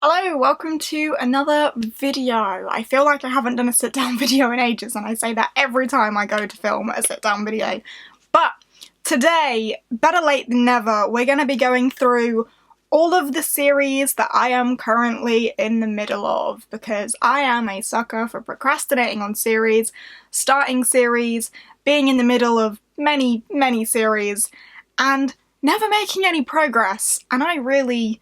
Hello, welcome to another video. I feel like I haven't done a sit-down video in ages, and I say that every time I go to film a sit-down video. But today, better late than never, we're going to be going through all of the series that I am currently in the middle of, because I am a sucker for procrastinating on series, starting series, being in the middle of many series, and never making any progress, and I really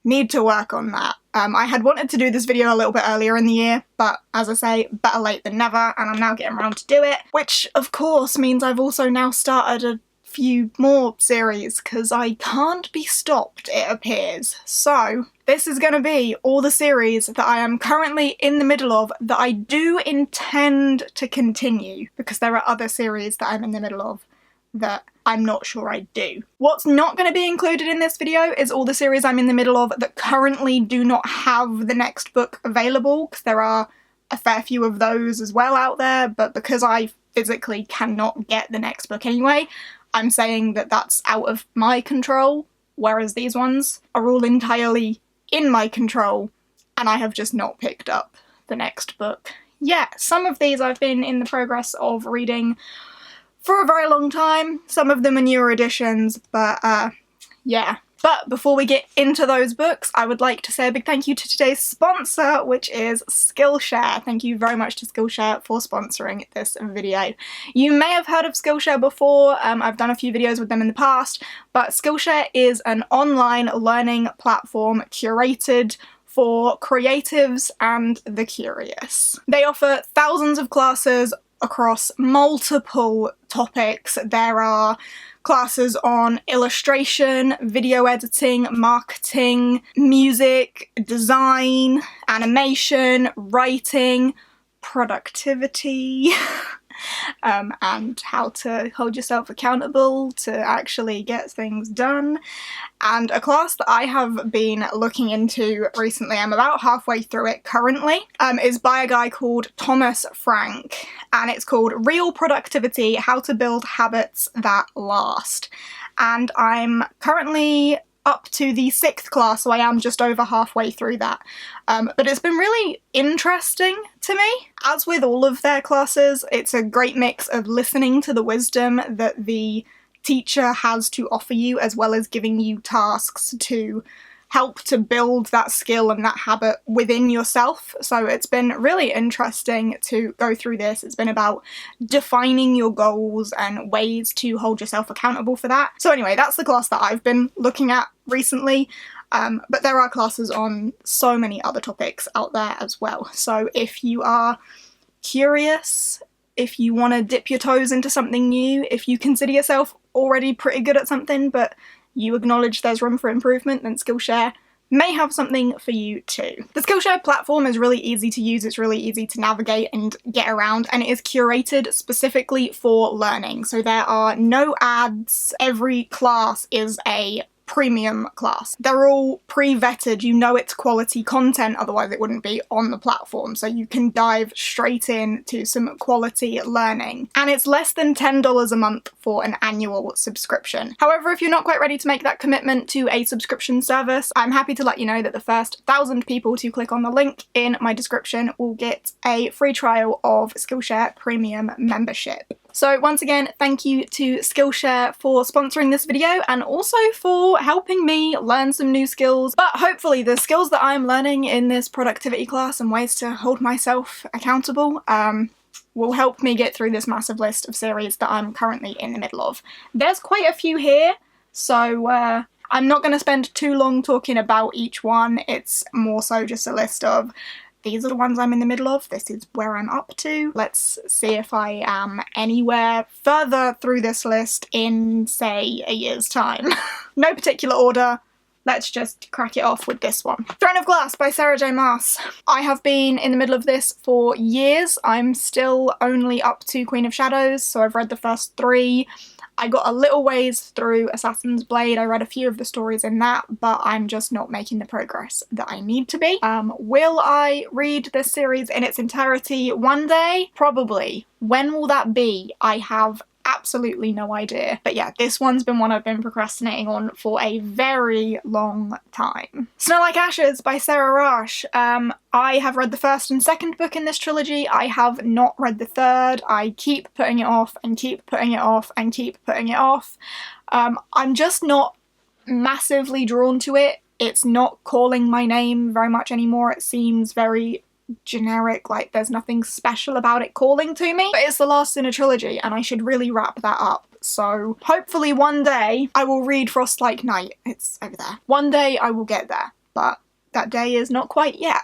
need to work on that. I had wanted to do this video a little bit earlier in the year, but as I say, better late than never, and I'm now getting around to do it, which of course means I've also now started a few more series, because I can't be stopped, it appears. So this is going to be all the series that I am currently in the middle of that I do intend to continue, because there are other series that I'm in the middle of that I'm not sure I do. What's not going to be included in this video is all the series I'm in the middle of that currently do not have the next book available, because there are a fair few of those as well out there, but because I physically cannot get the next book anyway, I'm saying that that's out of my control, whereas these ones are all entirely in my control, and I have just not picked up the next book. Yeah, some of these I've been in the progress of reading for a very long time. Some of them are newer editions, but yeah. But before we get into those books, I would like to say a big thank you to today's sponsor, which is Skillshare. Thank you very much to Skillshare for sponsoring this video. You may have heard of Skillshare before. I've done a few videos with them in the past, but Skillshare is an online learning platform curated for creatives and the curious. They offer thousands of classes across multiple topics. There are classes on illustration, video editing, marketing, music, design, animation, writing, productivity, and how to hold yourself accountable to actually get things done. And a class that I have been looking into recently, I'm about halfway through it currently, is by a guy called Thomas Frank, and it's called Real Productivity: How to Build Habits That Last. And I'm currently up to the 6th class, so I am just over halfway through that. But it's been really interesting to me. As with all of their classes, it's a great mix of listening to the wisdom that the teacher has to offer you, as well as giving you tasks to help to build that skill and that habit within yourself. So it's been really interesting to go through this. It's been about defining your goals and ways to hold yourself accountable for that. So anyway, that's the class that I've been looking at recently. But there are classes on so many other topics out there as well. So if you are curious, if you want to dip your toes into something new, if you consider yourself already pretty good at something but you acknowledge there's room for improvement, then Skillshare may have something for you too. The Skillshare platform is really easy to use, it's really easy to navigate and get around, and it is curated specifically for learning. So there are no ads, every class is a premium class. They're all pre-vetted, you know it's quality content, otherwise it wouldn't be on the platform, so you can dive straight in to some quality learning. And it's less than $10 a month for an annual subscription. However, if you're not quite ready to make that commitment to a subscription service, I'm happy to let you know that the first 1,000 people to click on the link in my description will get a free trial of Skillshare Premium membership. So once again, thank you to Skillshare for sponsoring this video and also for helping me learn some new skills. But hopefully the skills that I'm learning in this productivity class and ways to hold myself accountable will help me get through this massive list of series that I'm currently in the middle of. There's quite a few here, so I'm not going to spend too long talking about each one. It's more so just a list of these are the ones I'm in the middle of, this is where I'm up to. Let's see if I am anywhere further through this list in, say, a year's time. No particular order, let's just crack it off with this one. Throne of Glass by Sarah J. Maas. I have been in the middle of this for years. I'm still only up to Queen of Shadows, so I've read the first 3. I got a little ways through Assassin's Blade, I read a few of the stories in that, but I'm just not making the progress that I need to be. Will I read this series in its entirety one day? Probably. When will that be? I have absolutely no idea. But yeah, this one's been one I've been procrastinating on for a very long time. Snow Like Ashes by Sarah Rush. I have read the first and second book in this trilogy. I have not read the third. I keep putting it off and keep putting it off and keep putting it off. I'm just not massively drawn to it. It's not calling my name very much anymore. It seems very generic, like there's nothing special about it calling to me. But it's the last in a trilogy and I should really wrap that up. So hopefully one day I will read Frost Like Night. It's over there. One day I will get there, but that day is not quite yet.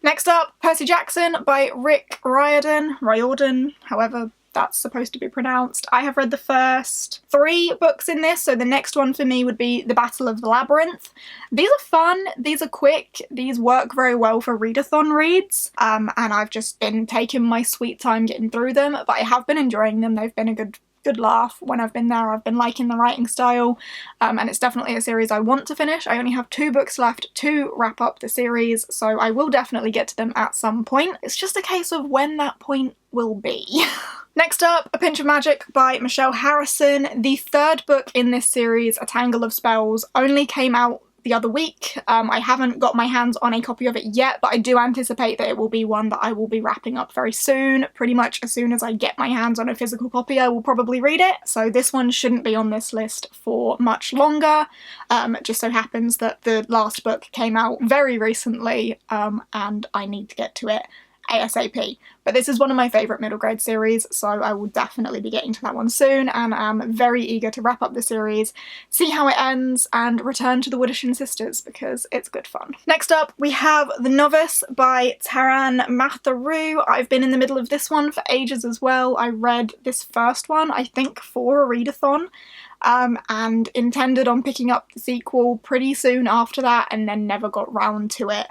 Next up, Percy Jackson by Rick Riordan, however that's supposed to be pronounced. I have read the first 3 books in this, so the next one for me would be The Battle of the Labyrinth. These are fun, these are quick, these work very well for readathon reads, and I've just been taking my sweet time getting through them, but I have been enjoying them. They've been a good laugh when I've been there. I've been liking the writing style, and it's definitely a series I want to finish. I only have 2 books left to wrap up the series, so I will definitely get to them at some point. It's just a case of when that point will be. Next up, A Pinch of Magic by Michelle Harrison. The 3rd book in this series, A Tangle of Spells, only came out the other week. I haven't got my hands on a copy of it yet, but I do anticipate that it will be one that I will be wrapping up very soon. Pretty much as soon as I get my hands on a physical copy, I will probably read it. So this one shouldn't be on this list for much longer. It just so happens that the last book came out very recently, and I need to get to it ASAP. But this is one of my favourite middle grade series, so I will definitely be getting to that one soon, and I'm very eager to wrap up the series, see how it ends, and return to the Woodishin sisters, because it's good fun. Next up, we have The Novice by Taran Matharu. I've been in the middle of this one for ages as well. I read this first one, I think, for a readathon, and intended on picking up the sequel pretty soon after that, and then never got round to it.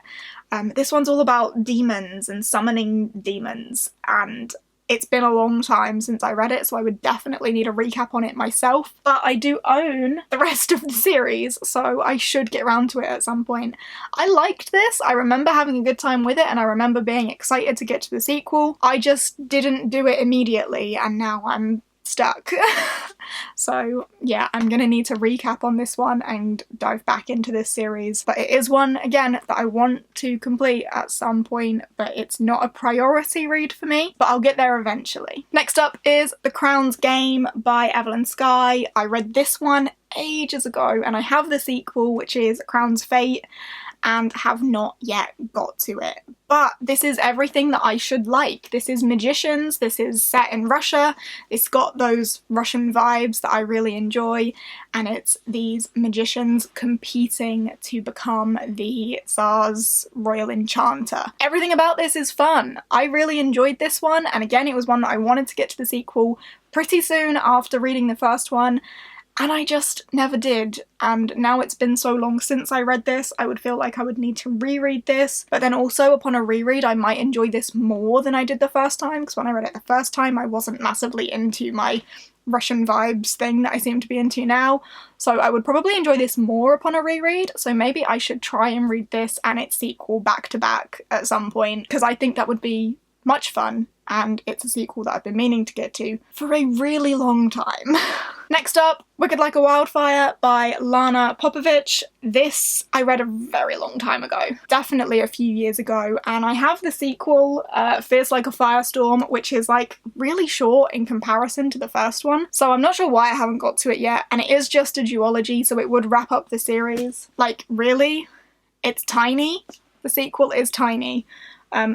This one's all about demons and summoning demons, and it's been a long time since I read it, so I would definitely need a recap on it myself. But I do own the rest of the series, so I should get around to it at some point. I liked this, I remember having a good time with it, and I remember being excited to get to the sequel. I just didn't do it immediately, and now I'm stuck. So yeah, I'm gonna need to recap on this one and dive back into this series. But it is one, again, that I want to complete at some point, but it's not a priority read for me, but I'll get there eventually. Next up is The Crown's Game by Evelyn Skye. I read this one ages ago, and I have the sequel, which is Crown's Fate, and have not yet got to it. But this is everything that I should like. This is magicians, this is set in Russia, it's got those Russian vibes that I really enjoy, and it's these magicians competing to become the Tsar's royal enchanter. Everything about this is fun. I really enjoyed this one, and again, it was one that I wanted to get to the sequel pretty soon after reading the first one, and I just never did, and now it's been so long since I read this, I would feel like I would need to reread this, but then also upon a reread I might enjoy this more than I did the first time, because when I read it the first time I wasn't massively into my Russian vibes thing that I seem to be into now, so I would probably enjoy this more upon a reread, so maybe I should try and read this and its sequel back to back at some point, because I think that would be much fun, and it's a sequel that I've been meaning to get to for a really long time. Next up, Wicked Like a Wildfire by Lana Popovich. This I read a very long time ago, definitely a few years ago, and I have the sequel, Fierce Like a Firestorm, which is like really short in comparison to the first one, so I'm not sure why I haven't got to it yet, and it is just a duology, so it would wrap up the series. Like, really? It's tiny? The sequel is tiny.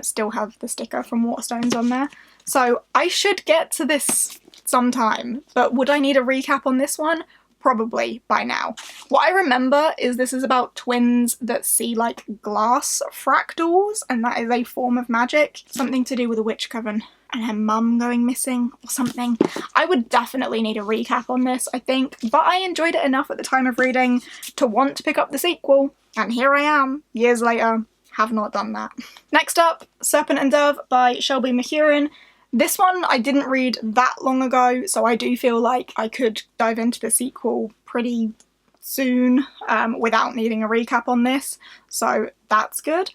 Still have the sticker from Waterstones on there. So I should get to this sometime, but would I need a recap on this one? Probably by now. What I remember is this is about twins that see like glass fractals, and that is a form of magic. Something to do with a witch coven and her mum going missing or something. I would definitely need a recap on this, I think, but I enjoyed it enough at the time of reading to want to pick up the sequel, and here I am, years later, have not done that. Next up, Serpent and Dove by Shelby Mahurin. This one I didn't read that long ago, so I do feel like I could dive into the sequel pretty soon without needing a recap on this, so that's good.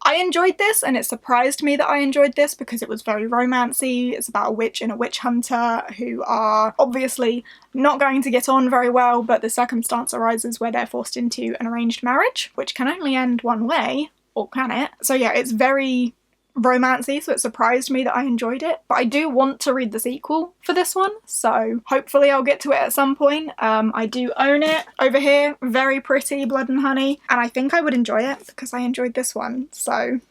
I enjoyed this, and it surprised me that I enjoyed this because it was very romancy. It's about a witch and a witch hunter who are obviously not going to get on very well, but the circumstance arises where they're forced into an arranged marriage, which can only end one way, or can it? So yeah, it's very romancy, so it surprised me that I enjoyed it. But I do want to read the sequel for this one, so hopefully I'll get to it at some point. I do own it over here, very pretty, Blood and Honey, and I think I would enjoy it because I enjoyed this one, so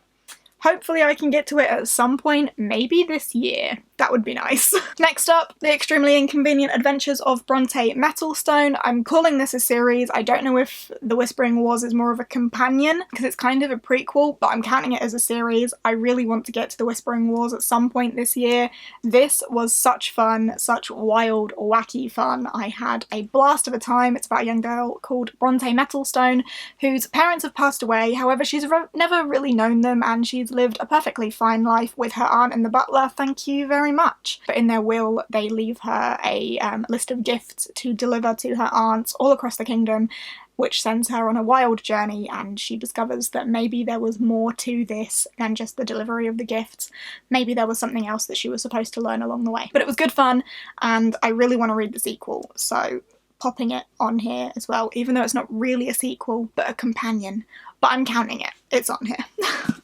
hopefully I can get to it at some point, maybe this year. That would be nice. Next up, The Extremely Inconvenient Adventures of Bronte Metalstone. I'm calling this a series. I don't know if The Whispering Wars is more of a companion, because it's kind of a prequel, but I'm counting it as a series. I really want to get to The Whispering Wars at some point this year. This was such fun, such wild, wacky fun. I had a blast of a time. It's about a young girl called Bronte Metalstone, whose parents have passed away. However, she's never really known them, and she's lived a perfectly fine life with her aunt and the butler, thank you very much. But in their will, they leave her a list of gifts to deliver to her aunts all across the kingdom, which sends her on a wild journey, and she discovers that maybe there was more to this than just the delivery of the gifts. Maybe there was something else that she was supposed to learn along the way. But it was good fun, and I really want to read the sequel, so popping it on here as well, even though it's not really a sequel, but a companion. But I'm counting it. It's on here.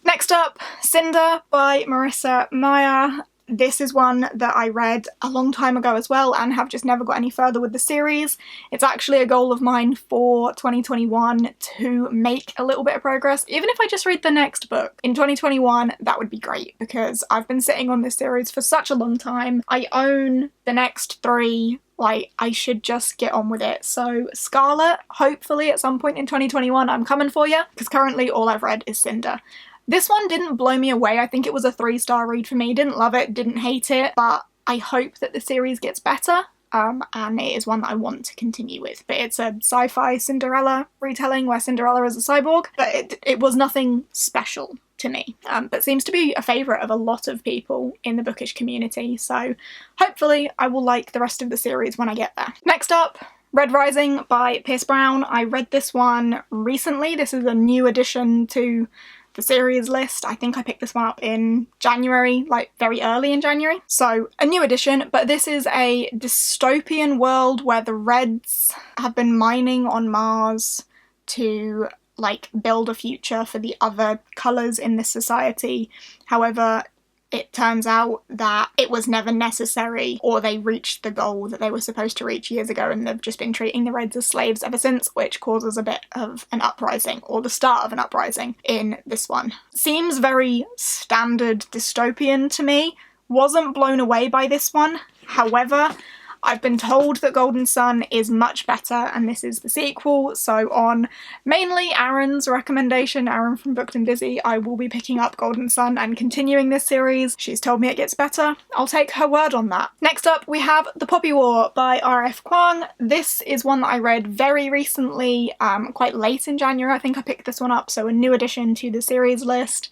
Next up, Cinder by Marissa Meyer. This is one that I read a long time ago as well and have just never got any further with the series. It's actually a goal of mine for 2021 to make a little bit of progress. Even if I just read the next book in 2021, that would be great because I've been sitting on this series for such a long time. I own the next 3. Like, I should just get on with it. So Scarlet, hopefully at some point in 2021, I'm coming for you, because currently all I've read is Cinder. This one didn't blow me away. I think it was a 3-star read for me. Didn't love it, didn't hate it, but I hope that the series gets better. And it is one that I want to continue with. But it's a sci-fi Cinderella retelling where Cinderella is a cyborg, but it was nothing special to me, but seems to be a favourite of a lot of people in the bookish community, so hopefully I will like the rest of the series when I get there. Next up, Red Rising by Pierce Brown. I read this one recently. This is a new addition to the series list. I think I picked this one up in January, like very early in January. So a new edition, but this is a dystopian world where the Reds have been mining on Mars to like build a future for the other colours in this society. However, it turns out that it was never necessary, or they reached the goal that they were supposed to reach years ago, and they've just been treating the Reds as slaves ever since, which causes a bit of an uprising, or the start of an uprising in this one. Seems very standard dystopian to me. Wasn't blown away by this one. However, I've been told that Golden Sun is much better, and this is the sequel, so on mainly Aaron's recommendation, Aaron from Booked and Busy, I will be picking up Golden Sun and continuing this series. She's told me it gets better. I'll take her word on that. Next up, we have The Poppy War by R.F. Kuang. This is one that I read very recently, quite late in January. I think I picked this one up, so a new addition to the series list.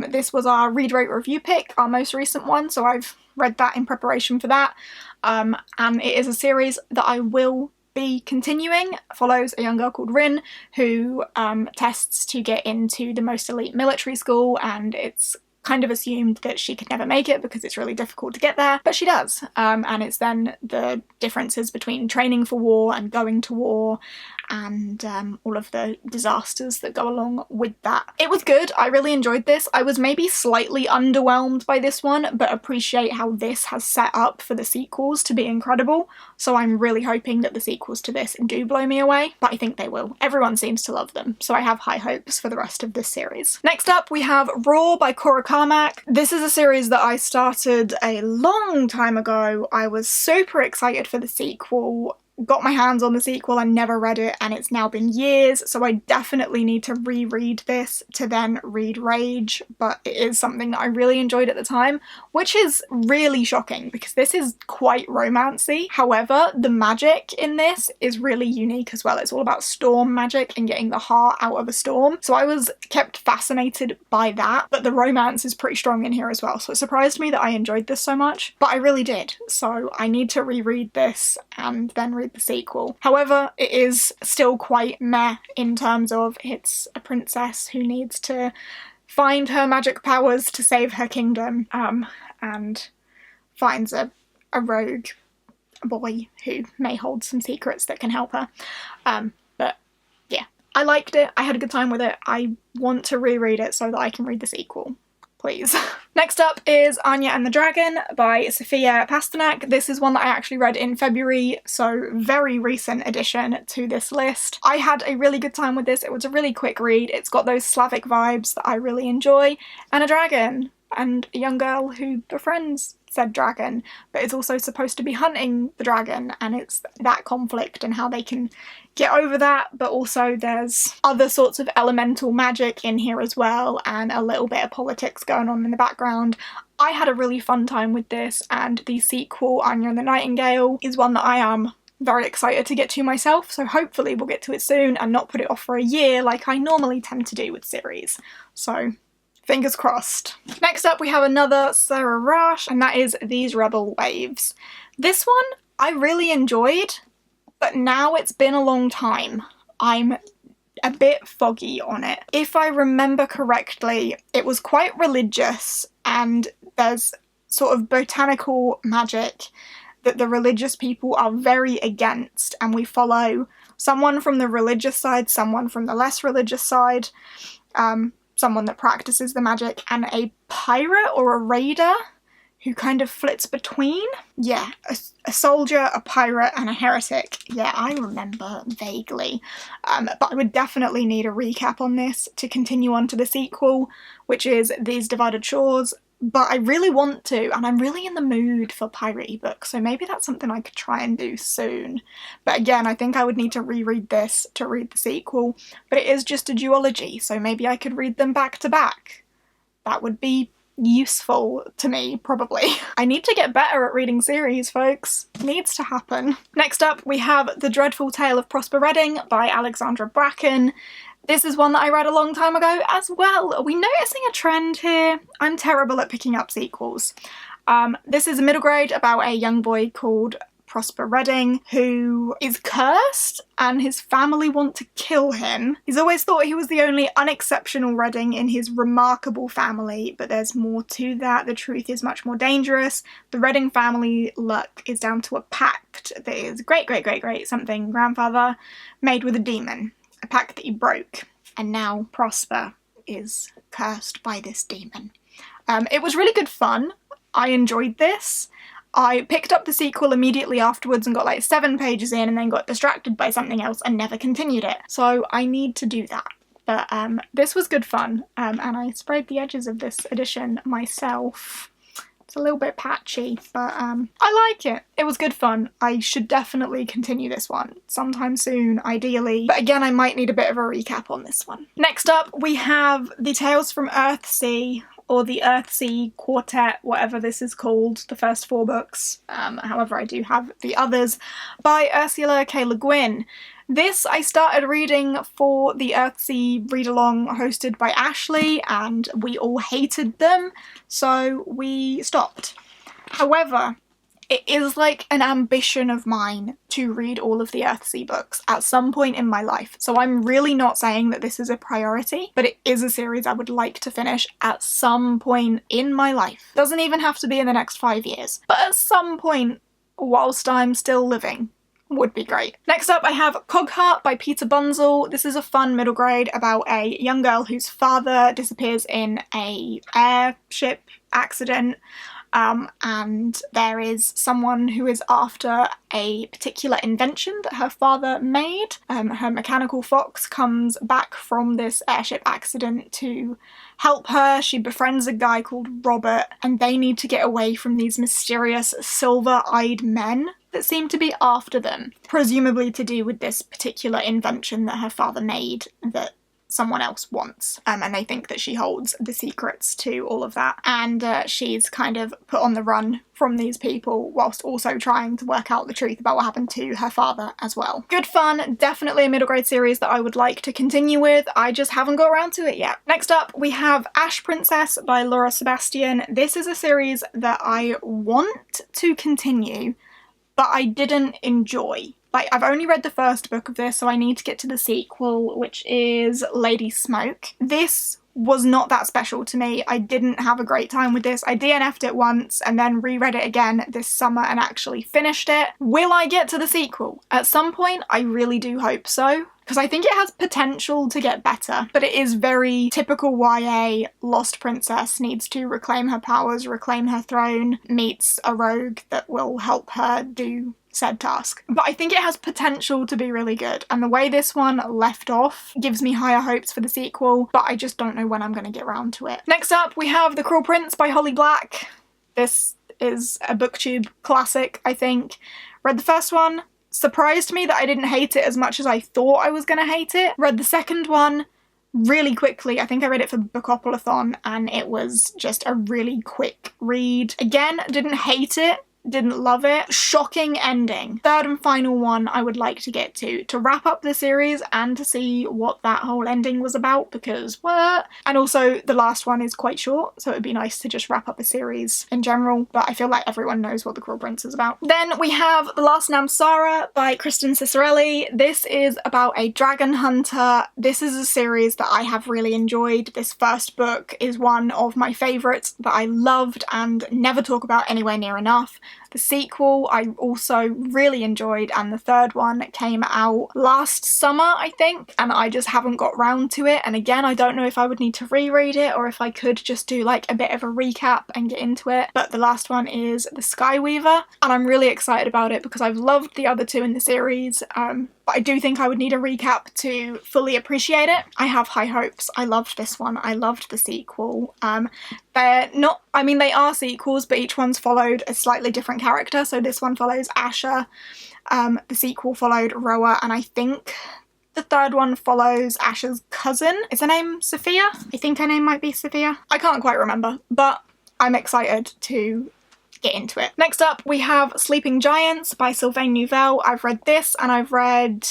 This was our read, rate, review pick, our most recent one, so I've read that in preparation for that. And it is a series that I will be continuing. It follows a young girl called Rin who tests to get into the most elite military school, and it's kind of assumed that she could never make it because it's really difficult to get there, but she does. And it's then the differences between training for war and going to war and all of the disasters that go along with that. It was good. I really enjoyed this. I was maybe slightly underwhelmed by this one, but appreciate how this has set up for the sequels to be incredible. So I'm really hoping that the sequels to this do blow me away, but I think they will. Everyone seems to love them, so I have high hopes for the rest of this series. Next up, we have Raw by Cora Carmack. This is a series that I started a long time ago. I was super excited for the sequel. Got my hands on the sequel and never read it, and it's now been years, so I definitely need to reread this to then read Rage, but it is something that I really enjoyed at the time, which is really shocking because this is quite romancy. However, the magic in this is really unique as well. It's all about storm magic and getting the heart out of a storm, so I was kept fascinated by that, but the romance is pretty strong in here as well, so it surprised me that I enjoyed this so much, but I really did, so I need to reread this and then read the sequel. However, it is still quite meh in terms of it's a princess who needs to find her magic powers to save her kingdom, and finds a rogue boy who may hold some secrets that can help her. But yeah, I liked it. I had a good time with it. I want to reread it so that I can read the sequel. Please. Next up is Anya and the Dragon by Sophia Pasternak. This is one that I actually read in February, so very recent addition to this list. I had a really good time with this. It was a really quick read. It's got those Slavic vibes that I really enjoy, and a dragon, and a young girl who befriends said dragon, but is also supposed to be hunting the dragon, and it's that conflict and how they can get over that, but also there's other sorts of elemental magic in here as well, and a little bit of politics going on in the background. I had a really fun time with this, and the sequel, Anya and the Nightingale, is one that I am very excited to get to myself, so hopefully we'll get to it soon and not put it off for a year like I normally tend to do with series. So fingers crossed. Next up we have another Sarah Rush, and that is These Rebel Waves. This one I really enjoyed, but now it's been a long time. I'm a bit foggy on it. If I remember correctly, it was quite religious, and there's sort of botanical magic that the religious people are very against, and we follow someone from the religious side, someone from the less religious side, someone that practices the magic, and a pirate or a raider who kind of flits between. Yeah, a soldier, a pirate, and a heretic. Yeah, I remember vaguely. But I would definitely need a recap on this to continue on to the sequel, which is These Divided Shores. But I really want to, and I'm really in the mood for pirate ebooks, so maybe that's something I could try and do soon. But again, I think I would need to reread this to read the sequel, but it is just a duology, so maybe I could read them back to back. That would be useful to me, probably. I need to get better at reading series, folks. Needs to happen. Next up, we have The Dreadful Tale of Prosper Redding by Alexandra Bracken. This is one that I read a long time ago as well. Are we noticing a trend here? I'm terrible at picking up sequels. This is a middle grade about a young boy called Prosper Redding who is cursed and his family want to kill him. He's always thought he was the only unexceptional Redding in his remarkable family, but there's more to that. The truth is much more dangerous. The Redding family luck is down to a pact that his great something grandfather made with a demon. A pact that he broke, and now Prosper is cursed by this demon. It was really good fun. I enjoyed this. I picked up the sequel immediately afterwards and got like 7 pages in and then got distracted by something else and never continued it. So I need to do that. But this was good fun, and I sprayed the edges of this edition myself. It's a little bit patchy, but I like it. It was good fun. I should definitely continue this one sometime soon, ideally. But again, I might need a bit of a recap on this one. Next up, we have the Tales from Earthsea, or the Earthsea Quartet, whatever this is called, the first 4 books. However, I do have the others, by Ursula K. Le Guin. This I started reading for the Earthsea read-along hosted by Ashley, and we all hated them, so we stopped. However, it is like an ambition of mine to read all of the Earthsea books at some point in my life, so I'm really not saying that this is a priority, but it is a series I would like to finish at some point in my life. Doesn't even have to be in the next 5 years, but at some point whilst I'm still living would be great. Next up I have Cogheart by Peter Bunzel. This is a fun middle grade about a young girl whose father disappears in a airship accident, and there is someone who is after a particular invention that her father made. Her mechanical fox comes back from this airship accident to help her. She befriends a guy called Robert, and they need to get away from these mysterious silver-eyed men that seem to be after them, presumably to do with this particular invention that her father made that someone else wants, and they think that she holds the secrets to all of that, and she's kind of put on the run from these people whilst also trying to work out the truth about what happened to her father as well. Good fun, definitely a middle grade series that I would like to continue with. I just haven't got around to it yet. Next up we have Ash Princess by Laura Sebastian. This is a series that I want to continue, but I didn't enjoy. Like, I've only read the first book of this, so I need to get to the sequel, which is Lady Smoke. This was not that special to me. I didn't have a great time with this. I DNF'd it once and then reread it again this summer and actually finished it. Will I get to the sequel? At some point, I really do hope so, because I think it has potential to get better, but it is very typical YA. Lost princess needs to reclaim her powers, reclaim her throne, meets a rogue that will help her do said task. But I think it has potential to be really good, and the way this one left off gives me higher hopes for the sequel, but I just don't know when I'm going to get around to it. Next up, we have The Cruel Prince by Holly Black. This is a booktube classic, I think. Read the first one, surprised me that I didn't hate it as much as I thought I was going to hate it. Read the second one really quickly. I think I read it for Bookopalathon, and it was just a really quick read. Again, didn't hate it, didn't love it. Shocking ending. Third and final one I would like to get to wrap up the series and to see what that whole ending was about, because what? And also the last one is quite short, so it would be nice to just wrap up a series in general, but I feel like everyone knows what The Cruel Prince is about. Then we have The Last Namsara by Kristen Cicerelli. This is about a dragon hunter. This is a series that I have really enjoyed. This first book is one of my favourites that I loved and never talk about anywhere near enough. The sequel I also really enjoyed, and the third one came out last summer, I think, and I just haven't got round to it. And again, I don't know if I would need to reread it or if I could just do like a bit of a recap and get into it. But the last one is The Skyweaver, and I'm really excited about it because I've loved the other two in the series. But I do think I would need a recap to fully appreciate it. I have high hopes. I loved this one. I loved the sequel. They're not, I mean, they are sequels, but each one's followed a slightly different character. So this one follows Asher, the sequel followed Roa, and I think the third one follows Asher's cousin. Is her name Sophia? I think her name might be Sophia. I can't quite remember, but I'm excited to get into it. Next up, we have Sleeping Giants by Sylvain Neuvel. I've read this, and I've read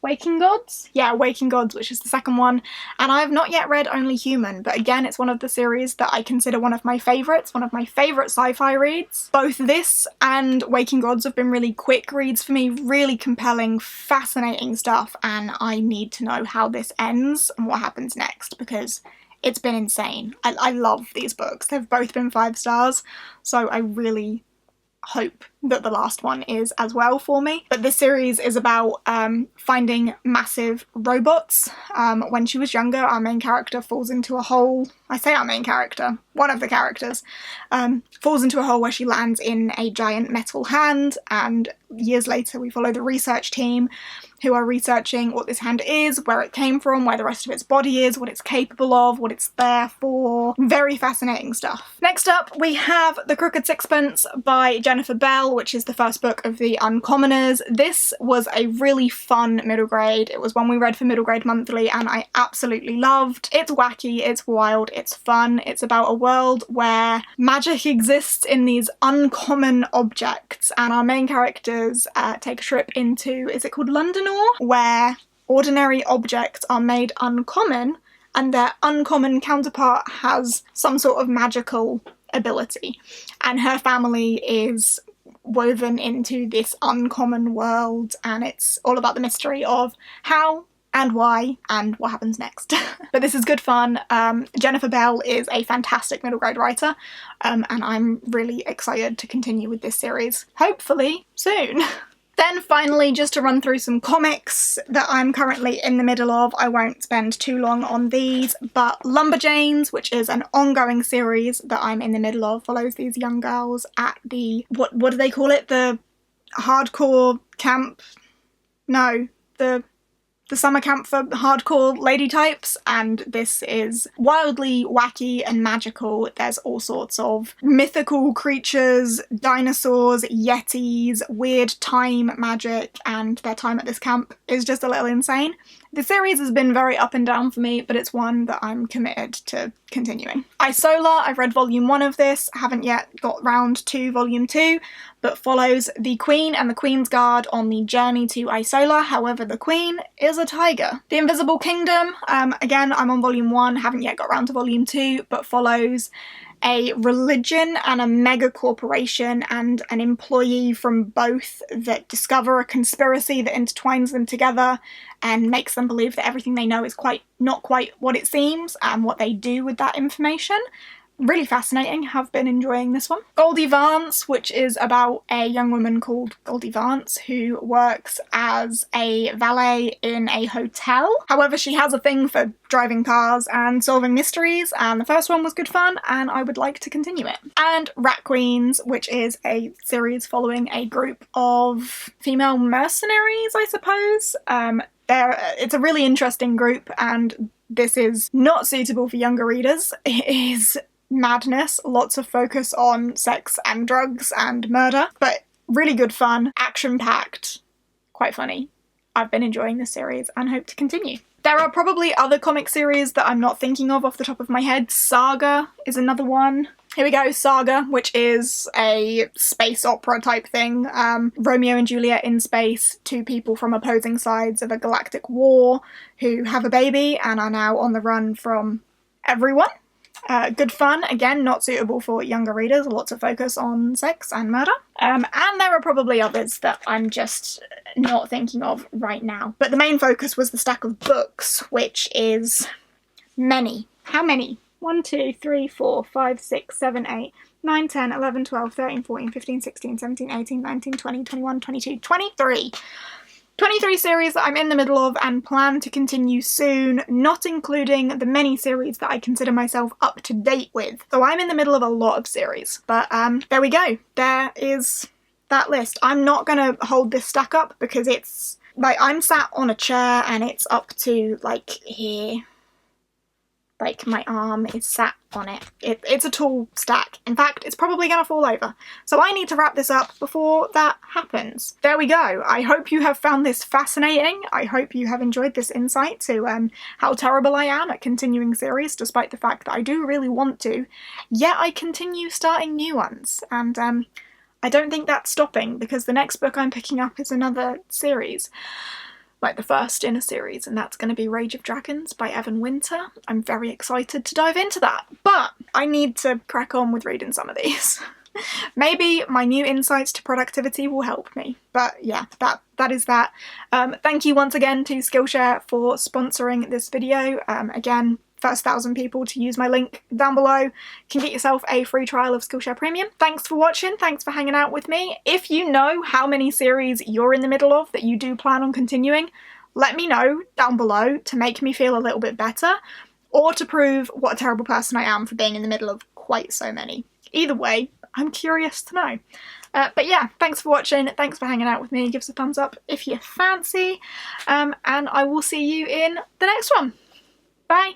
Waking Gods? Yeah, Waking Gods, which is the second one. And I've not yet read Only Human, but again, it's one of the series that I consider one of my favourites, one of my favourite sci-fi reads. Both this and Waking Gods have been really quick reads for me, really compelling, fascinating stuff, and I need to know how this ends and what happens next, because it's been insane. I love these books. They've both been 5 stars, so I really hope that the last one is as well for me. But this series is about finding massive robots. When she was younger, our main character falls into a hole. I say our main character, one of the characters, falls into a hole where she lands in a giant metal hand, and years later we follow the research team who are researching what this hand is, where it came from, where the rest of its body is, what it's capable of, what it's there for. Very fascinating stuff. Next up, we have The Crooked Sixpence by Jennifer Bell, which is the first book of the Uncommoners. This was a really fun middle grade. It was one we read for Middle Grade Monthly, and I absolutely loved. It's wacky, it's wild, it's fun. It's about a world where magic exists in these uncommon objects, and our main characters take a trip into, is it called London, where ordinary objects are made uncommon and their uncommon counterpart has some sort of magical ability, and her family is woven into this uncommon world, and it's all about the mystery of how and why and what happens next. But this is good fun. Jennifer Bell is a fantastic middle grade writer, and I'm really excited to continue with this series, hopefully soon. Then finally, just to run through some comics that I'm currently in the middle of. I won't spend too long on these, but Lumberjanes, which is an ongoing series that I'm in the middle of, follows these young girls at the, what do they call it? The hardcore camp? No, the summer camp for hardcore lady types, and this is wildly wacky and magical. There's all sorts of mythical creatures, dinosaurs, yetis, weird time magic, and their time at this camp is just a little insane. The series has been very up and down for me, but it's one that I'm committed to continuing. Isola, I've read volume 1 of this, haven't yet got round to volume 2, but follows the Queen and the Queen's Guard on the journey to Isola. However, the Queen is a tiger. The Invisible Kingdom, again, I'm on volume 1, haven't yet got round to volume 2, but follows a religion and a mega corporation and an employee from both that discover a conspiracy that intertwines them together and makes them believe that everything they know is not quite what it seems, and what they do with that information. Really fascinating, have been enjoying this one. Goldie Vance, which is about a young woman called Goldie Vance who works as a valet in a hotel. However, she has a thing for driving cars and solving mysteries, and the first one was good fun and I would like to continue it. And Rat Queens, which is a series following a group of female mercenaries, I suppose. It's a really interesting group, and this is not suitable for younger readers. It is madness, lots of focus on sex and drugs and murder, but really good fun, action-packed, quite funny. I've been enjoying this series and hope to continue. There are probably other comic series that I'm not thinking of off the top of my head. Saga is another one. Here we go, Saga, which is a space opera type thing. Romeo and Juliet in space, two people from opposing sides of a galactic war who have a baby and are now on the run from everyone. Good fun, again, not suitable for younger readers, lots of focus on sex and murder. And there are probably others that I'm just not thinking of right now. But the main focus was the stack of books, which is many. How many? 1, 2, 3, 4, 5, 6, 7, 8, 9, 10, 11, 12, 13, 14, 15, 16, 17, 18, 19, 20, 21, 22, 23. 23 series that I'm in the middle of and plan to continue soon, not including the many series that I consider myself up to date with. So I'm in the middle of a lot of series, but there we go. There is that list. I'm not going to hold this stack up because it's, like, I'm sat on a chair and it's up to, like, here. Like, my arm is sat on it. It's a tall stack. In fact, it's probably going to fall over. So I need to wrap this up before that happens. There we go. I hope you have found this fascinating. I hope you have enjoyed this insight to how terrible I am at continuing series, despite the fact that I do really want to. Yet I continue starting new ones. And I don't think that's stopping, because the next book I'm picking up is another series. Like the first in a series, and that's going to be Rage of Dragons by Evan Winter. I'm very excited to dive into that, but I need to crack on with reading some of these. Maybe my new insights to productivity will help me, but yeah, that is that. Thank you once again to Skillshare for sponsoring this video. Again, first 1,000 people to use my link down below can get yourself a free trial of Skillshare Premium. Thanks for watching, thanks for hanging out with me. If you know how many series you're in the middle of that you do plan on continuing, let me know down below to make me feel a little bit better, or to prove what a terrible person I am for being in the middle of quite so many. Either way, I'm curious to know. But yeah, thanks for watching, thanks for hanging out with me, give us a thumbs up if you fancy, and I will see you in the next one. Bye!